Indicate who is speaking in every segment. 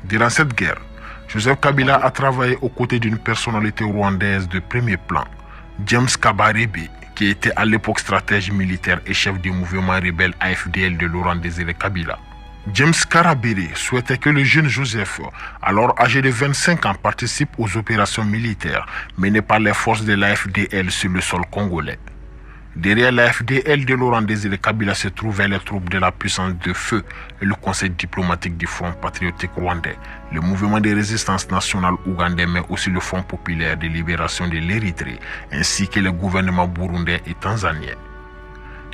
Speaker 1: Durant cette guerre, Joseph Kabila a travaillé aux côtés d'une personnalité rwandaise de premier plan, James Kabarebe, qui était à l'époque stratège militaire et chef du mouvement rebelle AFDL de Laurent Désiré Kabila. James Kabarebe souhaitait que le jeune Joseph, alors âgé de 25 ans, participe aux opérations militaires menées par les forces de l'AFDL sur le sol congolais. Derrière l'AFDL de Laurent Désiré Kabila se trouvaient les troupes de la puissance de feu et le conseil diplomatique du Front patriotique rwandais, le mouvement de résistance nationale ougandais, mais aussi le Front populaire de libération de l'Érythrée, ainsi que les gouvernements burundais et tanzaniens.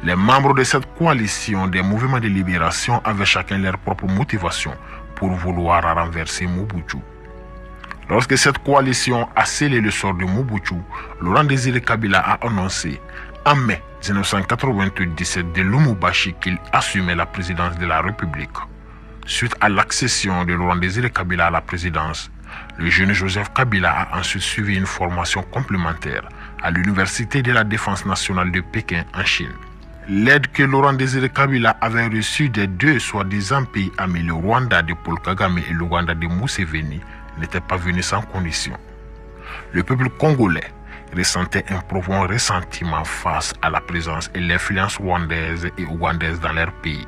Speaker 1: Les membres de cette coalition des mouvements de libération avaient chacun leur propre motivation pour vouloir renverser Mobutu. Lorsque cette coalition a scellé le sort de Mobutu, Laurent Désiré Kabila a annoncé en mai 1997 de Lumumbashi qu'il assumait la présidence de la République. Suite à l'accession de Laurent Désiré Kabila à la présidence, le jeune Joseph Kabila a ensuite suivi une formation complémentaire à l'Université de la Défense nationale de Pékin en Chine. L'aide que Laurent Désiré Kabila avait reçue des deux soi-disant pays amis, le Rwanda de Paul Kagame et l'Ouganda de Museveni, n'était pas venue sans condition. Le peuple congolais ressentait un profond ressentiment face à la présence et l'influence rwandaise et ougandaise dans leur pays.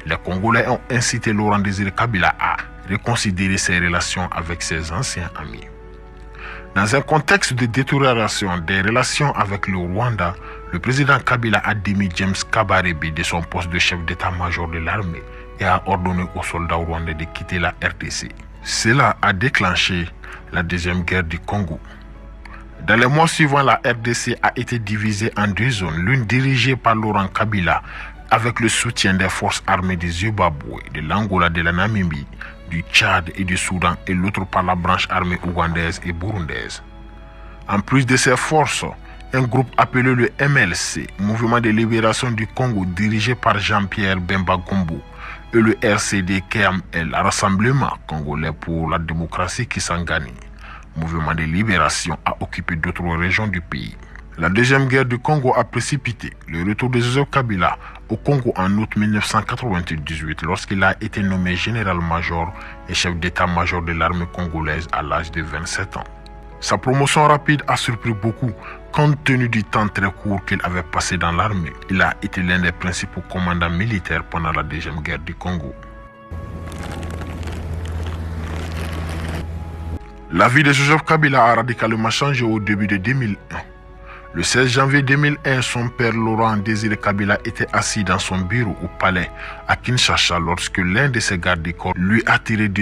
Speaker 1: Les Congolais ont incité Laurent Désiré Kabila à reconsidérer ses relations avec ses anciens amis. Dans un contexte de détérioration des relations avec le Rwanda, le président Kabila a démis James Kabarebe de son poste de chef d'état-major de l'armée et a ordonné aux soldats rwandais de quitter la RDC. Cela a déclenché la deuxième guerre du Congo. Dans les mois suivants, la RDC a été divisée en deux zones, l'une dirigée par Laurent Kabila avec le soutien des forces armées du Zimbabwe, de l'Angola, de la Namibie, du Tchad et du Soudan, et l'autre par la branche armée ougandaise et burundaise. En plus de ces forces, un groupe appelé le MLC, Mouvement de libération du Congo, dirigé par Jean-Pierre Bemba Gombo, et le RCD-KML, Rassemblement congolais pour la démocratie Kisangani, mouvement de libération, a occupé d'autres régions du pays. La deuxième guerre du Congo a précipité le retour de Joseph Kabila au Congo en août 1998 lorsqu'il a été nommé général-major et chef d'état-major de l'armée congolaise à l'âge de 27 ans. Sa promotion rapide a surpris beaucoup compte tenu du temps très court qu'il avait passé dans l'armée. Il a été l'un des principaux commandants militaires pendant la deuxième guerre du Congo. La vie de Joseph Kabila a radicalement changé au début de 2001. Le 16 janvier 2001, son père Laurent Désiré Kabila était assis dans son bureau au palais à Kinshasa lorsque l'un de ses gardes du corps lui a tiré dessus